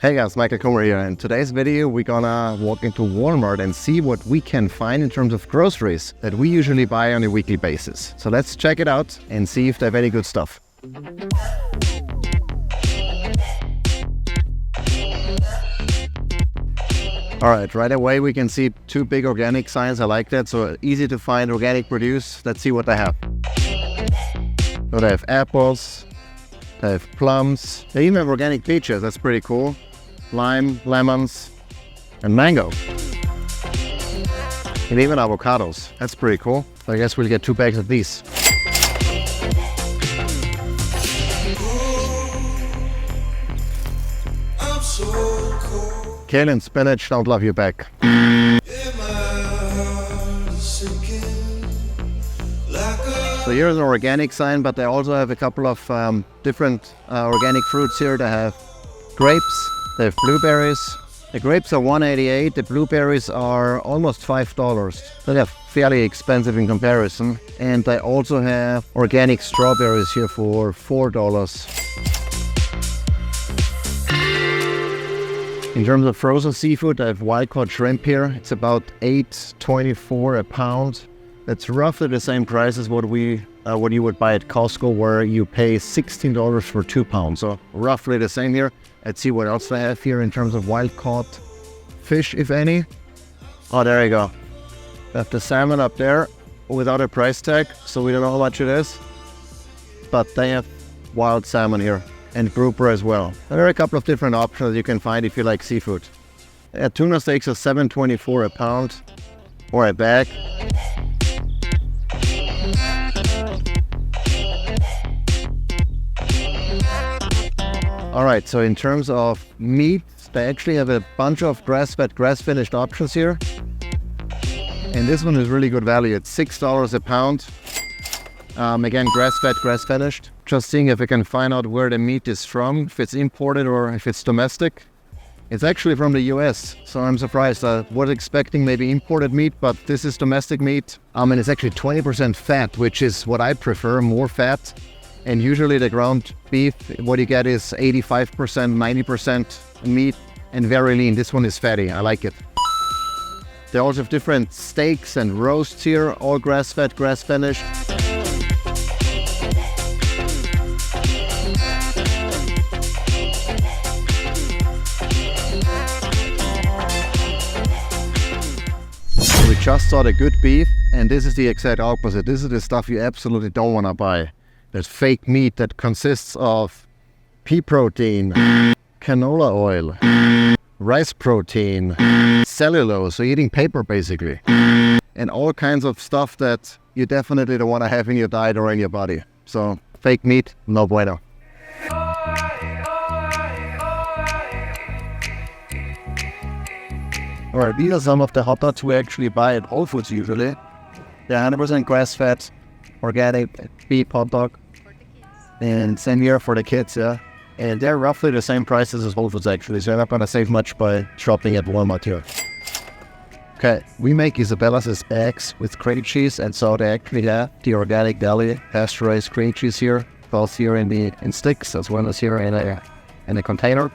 Hey guys, Michael Kummer here. In today's video, we're gonna walk into Walmart and see what we can find in terms of groceries that we usually buy on a weekly basis. So let's check it out and see if they have any good stuff. Alright, right away we can see two big organic signs. I like that. So easy to find, organic produce. Let's see what they have. So they have apples, they have plums, they even have organic peaches. That's pretty cool. Lime, lemons, and mango. And even avocados. That's pretty cool. So I guess we'll get 2 bags of these. Kale and spinach don't love you back. So here's an organic sign, but they also have a couple of different organic fruits here. They have grapes. They have blueberries. The grapes are $1.88. The blueberries are almost $5. They're fairly expensive in comparison. And they also have organic strawberries here for $4. In terms of frozen seafood, I have wild-caught shrimp here. It's about $8.24 a pound. That's roughly the same price as what you would buy at Costco, where you pay $16 for 2 pounds. So roughly the same here. Let's see what else they have here in terms of wild-caught fish, if any. Oh, there you go. They have the salmon up there without a price tag, so we don't know how much it is. But they have wild salmon here and grouper as well. There are a couple of different options you can find if you like seafood. Tuna steaks are $7.24 a pound or a bag. Alright, so in terms of meat, they actually have a bunch of grass-fed, grass-finished options here. And this one is really good value. It's $6 a pound. Again, grass-fed, grass-finished. Just seeing if I can find out where the meat is from, if it's imported or if it's domestic. It's actually from the US, so I'm surprised. I was expecting maybe imported meat, but this is domestic meat. And it's actually 20% fat, which is what I prefer, more fat. And usually the ground beef, what you get is 85%, 90% meat and very lean. This one is fatty. I like it. They also have different steaks and roasts here, all grass-fed, grass-finished. We just saw the good beef, and this is the exact opposite. This is the stuff you absolutely don't want to buy. There's fake meat that consists of pea protein, canola oil, rice protein, cellulose, so eating paper basically, and all kinds of stuff that you definitely don't want to have in your diet or in your body. So fake meat, no bueno. Alright, these are some of the hot dogs we actually buy at Whole Foods usually. They're 100% grass-fed, organic beef hot dog. And same here for the kids, yeah. And they're roughly the same prices as Whole Foods actually, so you're not going to save much by shopping at Walmart here. Okay, we make Isabella's bags with cream cheese, and so they actually have the organic deli pasteurized cream cheese here, both here in sticks as well as here in a container.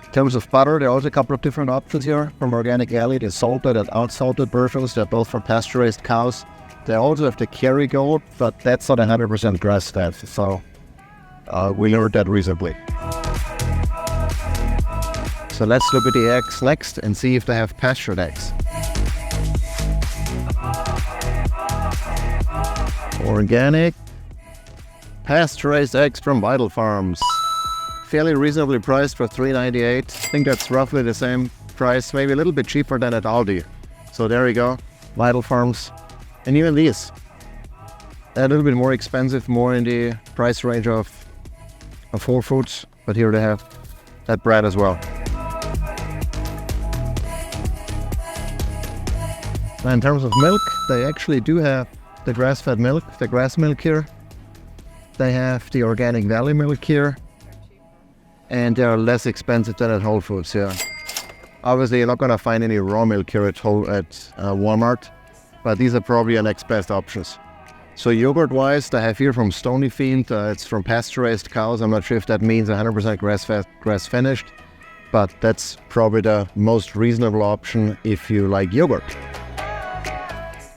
In terms of butter, there are also a couple of different options here from Organic Alley. The salted and unsalted versions, they're both from pasture-raised cows. They also have the Kerrygold, but that's not 100% grass-fed, so we learned that recently. So let's look at the eggs next and see if they have pastured eggs. Organic, pasture-raised eggs from Vital Farms. Fairly reasonably priced for $3.98. I think that's roughly the same price, maybe a little bit cheaper than at Aldi. So there you go, Vital Farms. And even these, they're a little bit more expensive, more in the price range of Whole Foods, but here they have that bread as well. Now in terms of milk, they actually do have the grass-fed milk, the grass milk here. They have the Organic Valley milk here, and they are less expensive than at Whole Foods here. Obviously, you're not going to find any raw milk here at Walmart, but these are probably your next best options. So yogurt-wise, I have here from Stonyfield. It's from pasture-raised cows. I'm not sure if that means 100% grass-fed, grass-finished. but that's probably the most reasonable option if you like yogurt.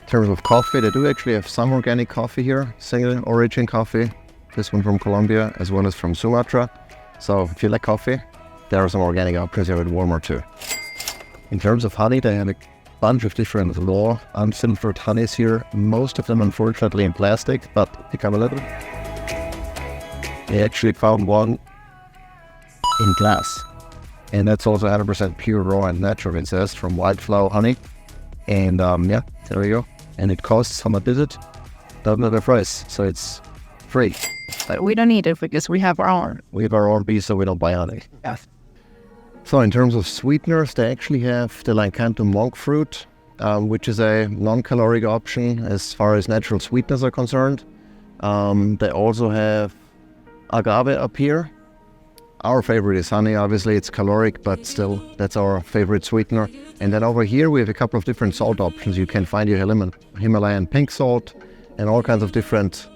In terms of coffee, they do actually have some organic coffee here, single origin coffee. This one from Colombia as well as from Sumatra. So if you like coffee, there are some organic options here at Walmart too. In terms of honey, they have a bunch of different raw unfiltered honeys here. Most of them unfortunately in plastic, but pick up a little. They actually found one in glass. And that's also 100% pure, raw and natural, it says, from wildflower honey. And yeah, there you go. And it costs, how much is it? Doesn't have a price, so it's free. But we don't need it because we have our own. We have our own bees, so we don't buy honey. Yes. So in terms of sweeteners, they actually have the Lycanthum monk fruit, which is a non-caloric option as far as natural sweeteners are concerned. They also have agave up here. Our favorite is honey, obviously it's caloric, but still that's our favorite sweetener. And then over here we have a couple of different salt options. You can find your Himalayan pink salt and all kinds of different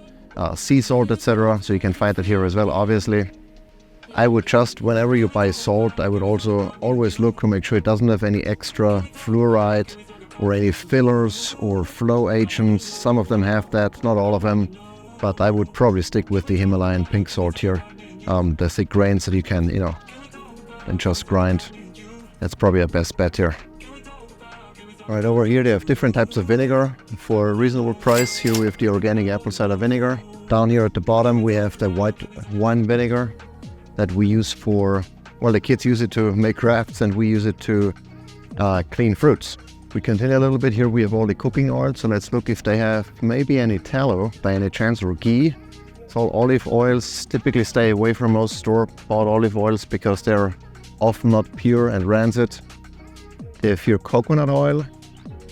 sea salt, etc. So you can find that here as well, obviously. I would just, whenever you buy salt, I would also always look to make sure it doesn't have any extra fluoride or any fillers or flow agents. Some of them have that, not all of them, but I would probably stick with the Himalayan pink salt here. The thick grains that you can, and just grind. That's probably a best bet here. Alright, over here they have different types of vinegar for a reasonable price. Here we have the organic apple cider vinegar. Down here at the bottom we have the white wine vinegar that we use for, well, the kids use it to make crafts and we use it to clean fruits. We continue a little bit here. We have all the cooking oils, so let's look if they have maybe any tallow by any chance or ghee. So olive oils, typically stay away from most store-bought olive oils because they're often not pure and rancid. They have here coconut oil.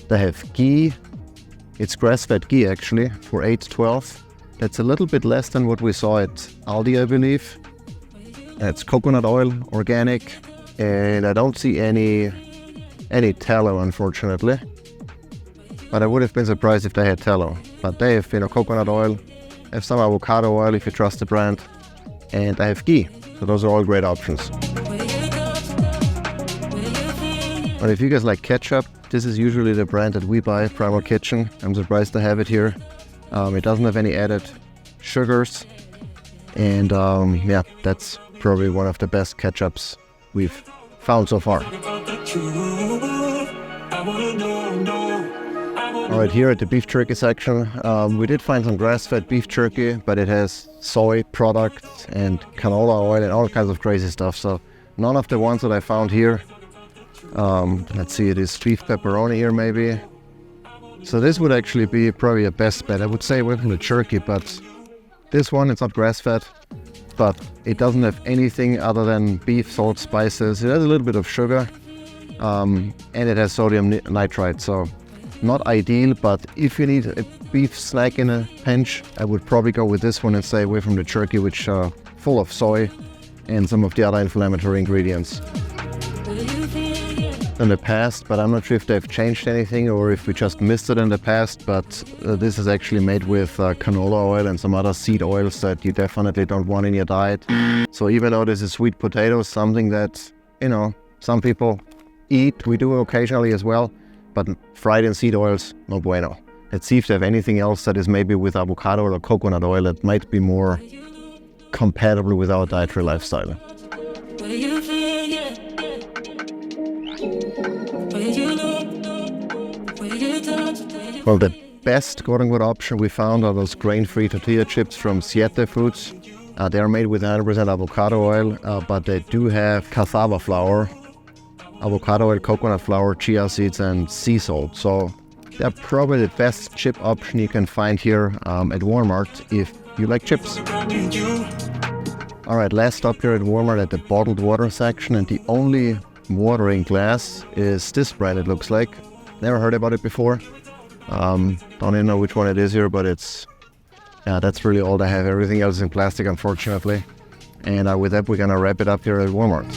They have ghee. It's grass-fed ghee actually for $8.12. That's a little bit less than what we saw at Aldi, I believe. It's coconut oil, organic, and I don't see any tallow, unfortunately. But I would have been surprised if they had tallow. But they have, coconut oil. I have some avocado oil if you trust the brand, and I have ghee. So those are all great options. But if you guys like ketchup, this is usually the brand that we buy, Primal Kitchen. I'm surprised to have it here. It doesn't have any added sugars, and yeah, that's probably one of the best ketchups we've found so far. Alright, here at the beef jerky section, we did find some grass-fed beef jerky, but it has soy products and canola oil and all kinds of crazy stuff, so none of the ones that I found here. Let's see, it is beef pepperoni here maybe. So this would actually be probably a best bet. I would say away from the jerky, but this one, it's not grass-fed, but it doesn't have anything other than beef, salt, spices. It has a little bit of sugar, and it has sodium nitrite, so not ideal, but if you need a beef snack in a pinch, I would probably go with this one and stay away from the jerky, which are full of soy and some of the other inflammatory ingredients. In the past, but I'm not sure if they've changed anything or if we just missed it in the past, but this is actually made with canola oil and some other seed oils that you definitely don't want in your diet. So even though this is sweet potatoes, something that, some people eat, we do occasionally as well, but fried in seed oils, no bueno. Let's see if they have anything else that is maybe with avocado or coconut oil that might be more compatible with our dietary lifestyle. Well, the best quote-unquote option we found are those grain-free tortilla chips from Siete Foods. They are made with 100% avocado oil, but they do have cassava flour, avocado oil, coconut flour, chia seeds, and sea salt. So they're probably the best chip option you can find here at Walmart if you like chips. Alright, last stop here at Walmart at the bottled water section, and the only water in glass is this brand, it looks like. Never heard about it before. Don't even know which one it is here, but that's really all I have. Everything else is in plastic, unfortunately. And with that, we're gonna wrap it up here at Walmart.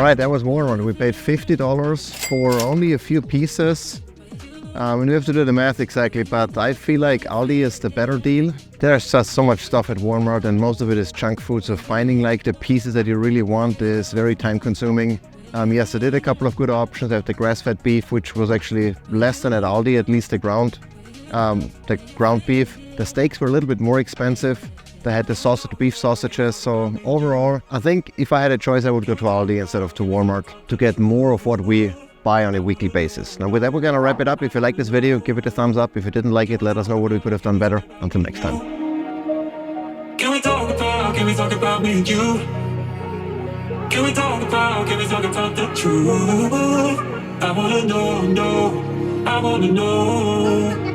right, that was Walmart. We paid $50 for only a few pieces. And we have to do the math exactly, but I feel like Aldi is the better deal. There's just so much stuff at Walmart and most of it is junk food, so finding like the pieces that you really want is very time consuming. Yes, I did a couple of good options. I have the grass-fed beef, which was actually less than at Aldi, at least the ground beef. The steaks were a little bit more expensive. They had the beef sausages, so overall, I think if I had a choice, I would go to Aldi instead of to Walmart to get more of what we buy on a weekly basis. Now with that, we're gonna wrap it up. If you like this video, give it a thumbs up. If you didn't like it, let us know what we could have done better. Until next time. Can we talk about me and you? Can we talk about the truth? I wanna know, I wanna know.